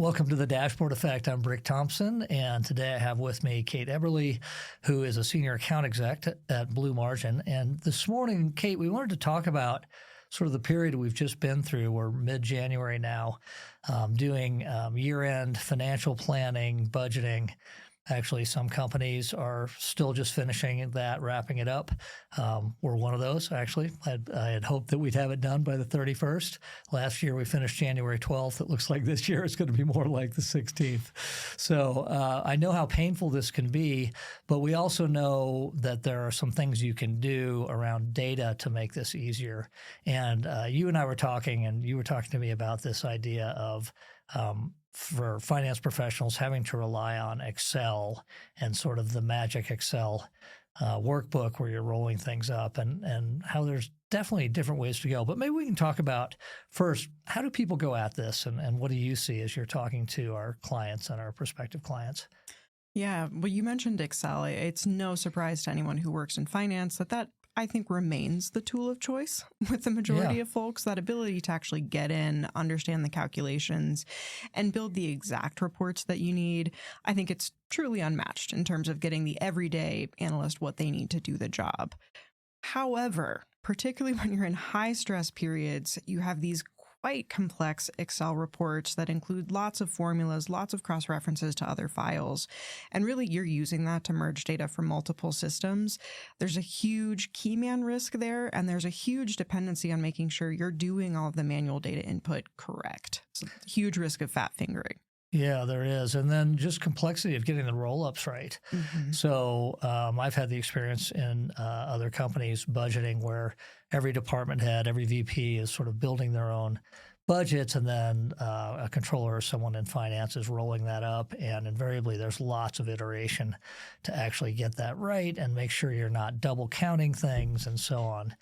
Welcome to the Dashboard Effect. I'm Brick Thompson, and today I have with me Kate Eberly, who is a senior account exec at Blue Margin. And this morning, Kate, we wanted to talk about sort of the period we've just been through. We're mid-January now, doing year-end financial planning, budgeting. Actually, some companies are still just finishing that, wrapping it up. We're one of those, actually. I had hoped that we'd have it done by the 31st. Last year, we finished January 12th. It looks like this year it's going to be more like the 16th. So I know how painful this can be, but we also know that there are some things you can do around data to make this easier. And you and I were talking, and you were talking to me about this idea of for finance professionals having to rely on Excel and sort of the magic Excel workbook where you're rolling things up, and how there's definitely different ways to go. But maybe we can talk about first, how do people go at this, and what do you see as you're talking to our clients and our prospective clients? Yeah, well, you mentioned Excel. It's no surprise to anyone who works in finance that I think remains the tool of choice with the majority of folks. That ability to actually get in, understand the calculations, and build the exact reports that you need. I think it's truly unmatched in terms of getting the everyday analyst what they need to do the job. However, particularly when you're in high stress periods, you have these quite complex Excel reports that include lots of formulas, lots of cross-references to other files. And really, you're using that to merge data from multiple systems. There's a huge key man risk there, and there's a huge dependency on making sure you're doing all of the manual data input correct. So huge risk of fat fingering. Yeah, there is. And then just complexity of getting the roll-ups right. Mm-hmm. So I've had the experience in other companies budgeting where every department head, every VP is sort of building their own budgets, and then a controller or someone in finance is rolling that up. And invariably, there's lots of iteration to actually get that right and make sure you're not double counting things and so on.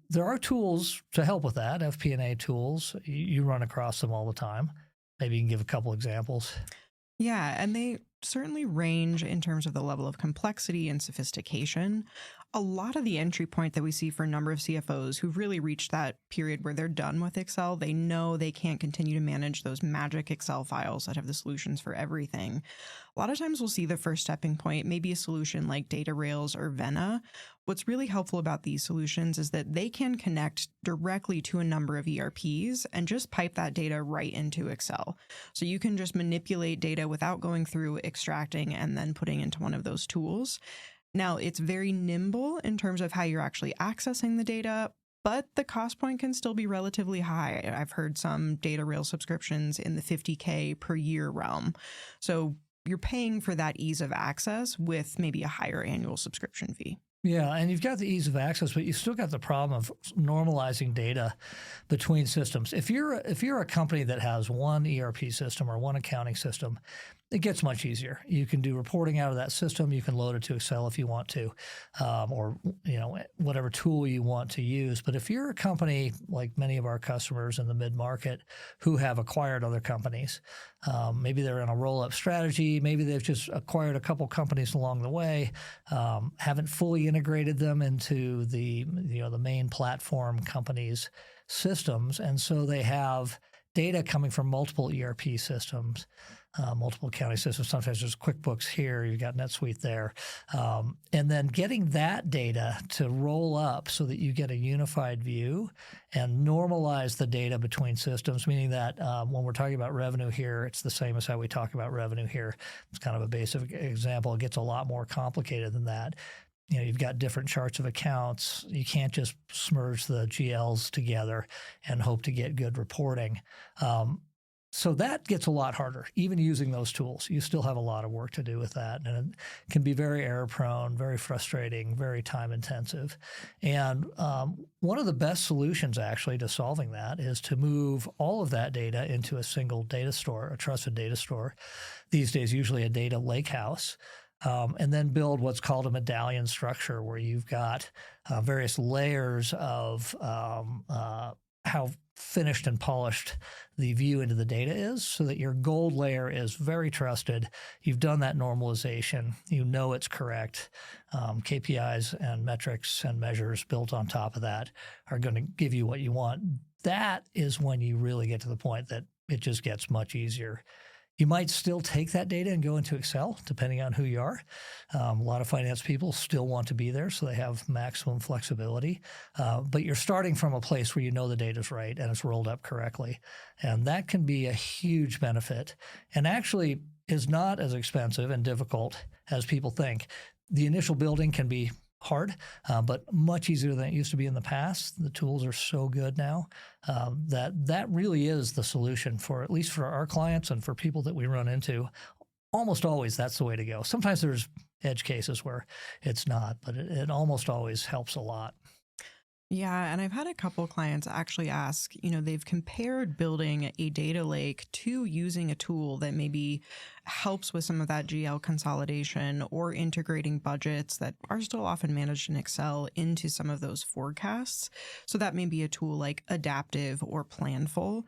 There are tools to help with that, FP&A tools. You run across them all the time. Maybe you can give a couple examples. Yeah, and they certainly range in terms of the level of complexity and sophistication. A lot of the entry point that we see for a number of CFOs who've really reached that period where they're done with Excel, they know they can't continue to manage those magic Excel files that have the solutions for everything. A lot of times we'll see the first stepping point, maybe a solution like Data Rails or Vena. What's really helpful about these solutions is that they can connect directly to a number of ERPs and just pipe that data right into Excel. So you can just manipulate data without going through extracting and then putting into one of those tools. Now, it's very nimble in terms of how you're actually accessing the data, but the cost point can still be relatively high. I've heard some Data Rail subscriptions in the $50K per year realm. So you're paying for that ease of access with maybe a higher annual subscription fee. Yeah, and you've got the ease of access, but you've still got the problem of normalizing data between systems. If you're a company that has one ERP system or one accounting system, it gets much easier. You can do reporting out of that system. You can load it to Excel if you want to, or whatever tool you want to use. But if you're a company like many of our customers in the mid-market who have acquired other companies, maybe they're in a roll-up strategy, maybe they've just acquired a couple companies along the way, haven't fully integrated them into the main platform company's systems, and so they have data coming from multiple ERP systems, multiple accounting systems. Sometimes there's QuickBooks here, you've got NetSuite there. And then getting that data to roll up so that you get a unified view and normalize the data between systems, meaning that when we're talking about revenue here, it's the same as how we talk about revenue here. It's kind of a basic example. It gets a lot more complicated than that. You've got different charts of accounts. You can't just smurge the GLs together and hope to get good reporting. So that gets a lot harder, even using those tools. You still have a lot of work to do with that. And it can be very error-prone, very frustrating, very time-intensive. And one of the best solutions, actually, to solving that is to move all of that data into a single data store, a trusted data store. These days, usually a data lakehouse. And then build what's called a medallion structure, where you've got various layers of how finished and polished the view into the data is, so that your gold layer is very trusted. You've done that normalization. You know it's correct. KPIs and metrics and measures built on top of that are going to give you what you want. That is when you really get to the point that it just gets much easier. You might still take that data and go into Excel, depending on who you are. A lot of finance people still want to be there, so they have maximum flexibility. But you're starting from a place where you know the data's right and it's rolled up correctly. And that can be a huge benefit and actually is not as expensive and difficult as people think. The initial building can be hard, but much easier than it used to be in the past. The tools are so good now that really is the solution for, at least for our clients and for people that we run into. Almost always that's the way to go. Sometimes there's edge cases where it's not, but it almost always helps a lot. Yeah, and I've had a couple clients actually ask, they've compared building a data lake to using a tool that maybe helps with some of that GL consolidation or integrating budgets that are still often managed in Excel into some of those forecasts. So that may be a tool like Adaptive or Planful.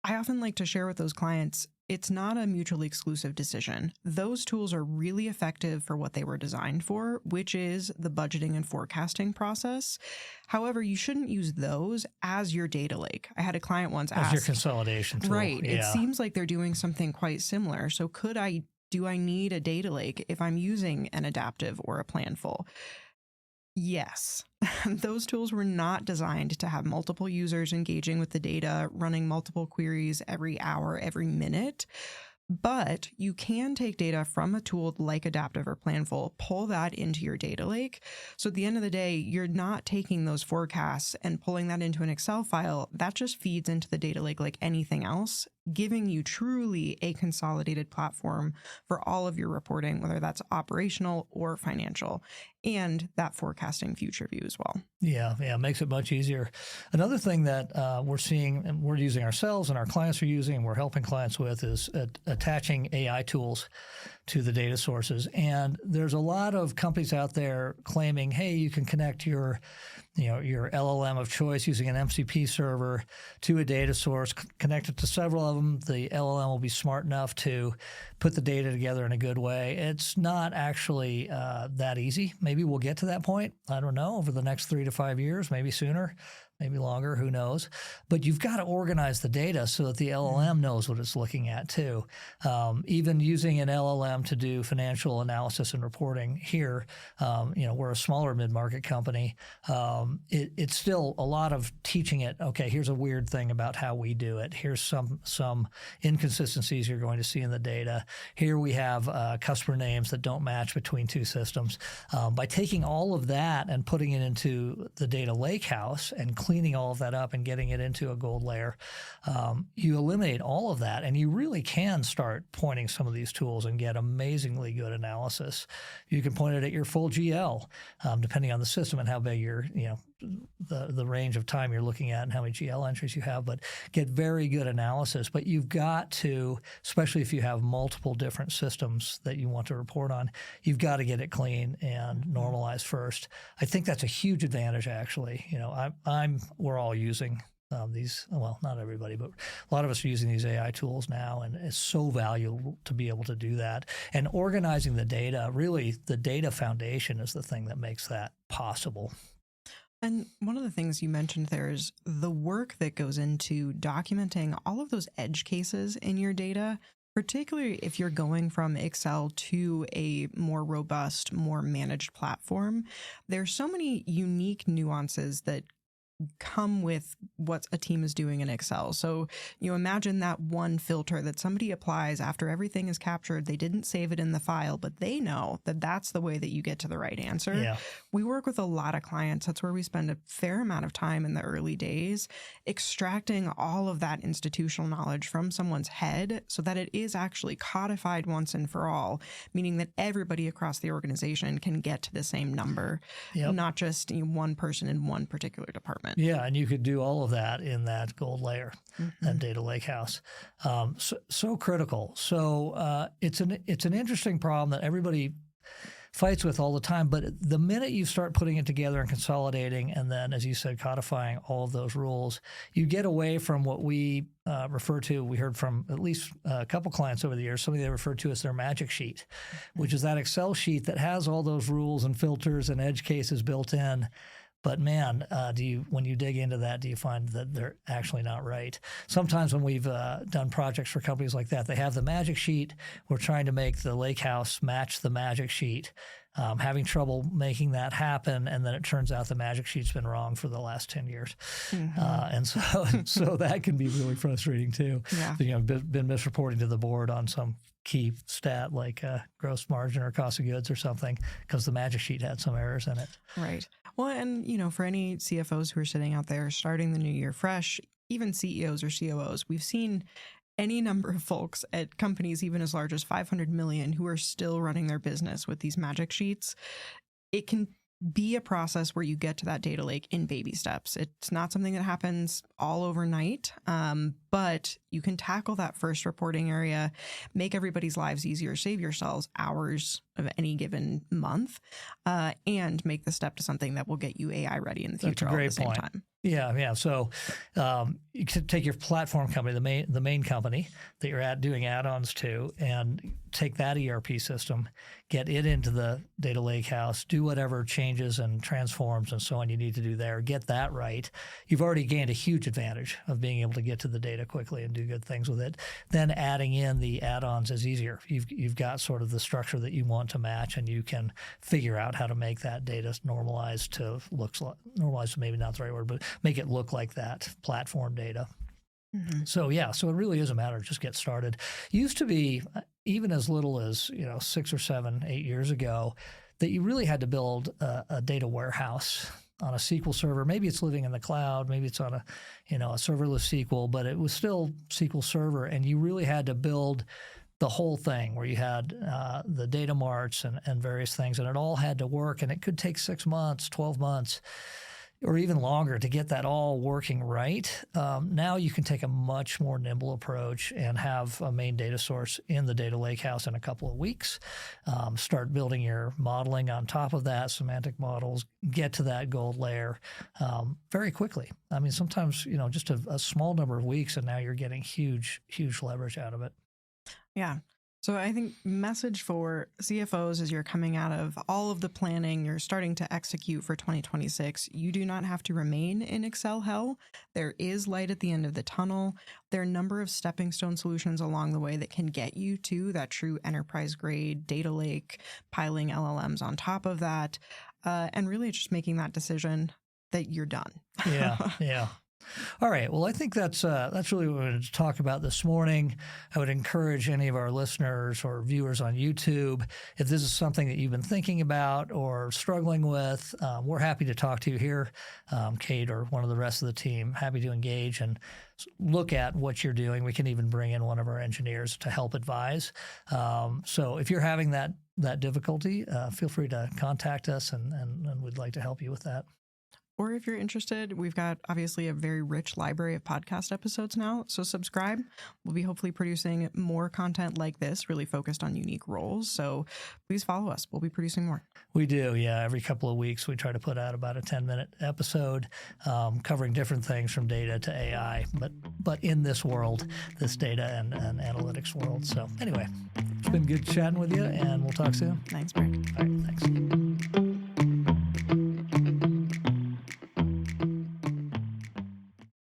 I often like to share with those clients, it's not a mutually exclusive decision. Those tools are really effective for what they were designed for, which is the budgeting and forecasting process. However, you shouldn't use those as your data lake. I had a client once ask. As your consolidation tool. Right. Yeah. It seems like they're doing something quite similar. So do I need a data lake if I'm using an Adaptive or a Planful? Yes, those tools were not designed to have multiple users engaging with the data, running multiple queries every hour, every minute. But you can take data from a tool like Adaptive or Planful, pull that into your data lake. So at the end of the day, you're not taking those forecasts and pulling that into an Excel file. That just feeds into the data lake like anything else, giving you truly a consolidated platform for all of your reporting, whether that's operational or financial, and that forecasting future view as well. Yeah, it makes it much easier. Another thing that we're seeing, and we're using ourselves and our clients are using, and we're helping clients with, is attaching AI tools to the data sources. And there's a lot of companies out there claiming, hey, you can connect your LLM of choice using an MCP server to a data source, connect it to several of them. The LLM will be smart enough to put the data together in a good way. It's not actually that easy. Maybe we'll get to that point. I don't know, over the next 3 to 5 years, maybe sooner, maybe longer, who knows. But you've got to organize the data so that the LLM knows what it's looking at too. Even using an LLM to do financial analysis and reporting here, we're a smaller mid-market company. It's still a lot of teaching it, okay, here's a weird thing about how we do it. Here's some inconsistencies you're going to see in the data. Here we have customer names that don't match between two systems. By taking all of that and putting it into the data lakehouse and cleaning all of that up and getting it into a gold layer, you eliminate all of that, and you really can start pointing some of these tools and get amazingly good analysis. You can point it at your full GL, depending on the system and how big your, the range of time you're looking at and how many GL entries you have, but get very good analysis. But you've got to, especially if you have multiple different systems that you want to report on, you've got to get it clean and normalized first. I think that's a huge advantage, actually. We're all using these, well, not everybody, but a lot of us are using these AI tools now, and it's so valuable to be able to do that. And organizing the data, really the data foundation is the thing that makes that possible. And one of the things you mentioned there is the work that goes into documenting all of those edge cases in your data, particularly if you're going from Excel to a more robust, more managed platform. There's so many unique nuances that come with what a team is doing in Excel. So you imagine that one filter that somebody applies after everything is captured. They didn't save it in the file, but they know that that's the way that you get to the right answer. Yeah. We work with a lot of clients. That's where we spend a fair amount of time in the early days, extracting all of that institutional knowledge from someone's head so that it is actually codified once and for all, meaning that everybody across the organization can get to the same number, not just one person in one particular department. Yeah, and you could do all of that in that gold layer, that data lakehouse. So critical. So it's an interesting problem that everybody fights with all the time. But the minute you start putting it together and consolidating, and then, as you said, codifying all of those rules, you get away from what we refer to. We heard from at least a couple clients over the years, something they refer to as their magic sheet, which is that Excel sheet that has all those rules and filters and edge cases built in. But man, when you dig into that, do you find that they're actually not right? Sometimes when we've done projects for companies like that, they have the magic sheet. We're trying to make the lakehouse match the magic sheet. Having trouble making that happen, and then it turns out the magic sheet's been wrong for the last 10 years. And so that can be really frustrating too. Yeah. Been misreporting to the board on some key stat like gross margin or cost of goods or something because the magic sheet had some errors in it. Right. Well, and for any CFOs who are sitting out there starting the new year fresh, even CEOs or COOs, we've seen any number of folks at companies even as large as 500 million who are still running their business with these magic sheets. It can be a process where you get to that data lake in baby steps. It's not something that happens all overnight, but you can tackle that first reporting area, make everybody's lives easier, save yourselves hours of any given month, and make the step to something that will get you AI ready in the future all at the same time. Yeah. So you could take your platform company, the main company that you're doing add-ons to, and take that ERP system, get it into the data lakehouse, do whatever changes and transforms and so on you need to do there, get that right. You've already gained a huge advantage of being able to get to the data quickly and do good things with it. Then adding in the add-ons is easier. You've got sort of the structure that you want to match, and you can figure out how to make that data normalized to normalized, maybe not the right word, but make it look like that platform data. So it really is a matter of just get started. Used to be even as little as 6 or 7, 8 years ago that you really had to build a data warehouse on a SQL server. Maybe it's living in the cloud, maybe it's on a serverless SQL, but it was still SQL Server, and you really had to build the whole thing where you had the data marts and various things, and it all had to work, and it could take 6 months, 12 months, or even longer to get that all working right. Now you can take a much more nimble approach and have a main data source in the data lakehouse in a couple of weeks. Start building your modeling on top of that, semantic models, get to that gold layer very quickly. I mean, sometimes, just a small number of weeks, and now you're getting huge, huge leverage out of it. Yeah. So I think message for CFOs as you're coming out of all of the planning, you're starting to execute for 2026, you do not have to remain in Excel hell. There is light at the end of the tunnel. There are a number of stepping stone solutions along the way that can get you to that true enterprise grade data lake, piling LLMs on top of that, and really just making that decision that you're done. Yeah. All right. Well, I think that's really what we wanted to talk about this morning. I would encourage any of our listeners or viewers on YouTube, if this is something that you've been thinking about or struggling with, we're happy to talk to you here. Kate or one of the rest of the team, happy to engage and look at what you're doing. We can even bring in one of our engineers to help advise. So if you're having that difficulty, feel free to contact us, and we'd like to help you with that. Or if you're interested, we've got obviously a very rich library of podcast episodes now. So subscribe. We'll be hopefully producing more content like this, really focused on unique roles. So please follow us. We'll be producing more. We do. Yeah. Every couple of weeks, we try to put out about a 10-minute episode covering different things from data to AI, but in this world, this data and analytics world. So anyway, it's been good chatting with you, and we'll talk soon. Thanks, Brad. All right. Thanks.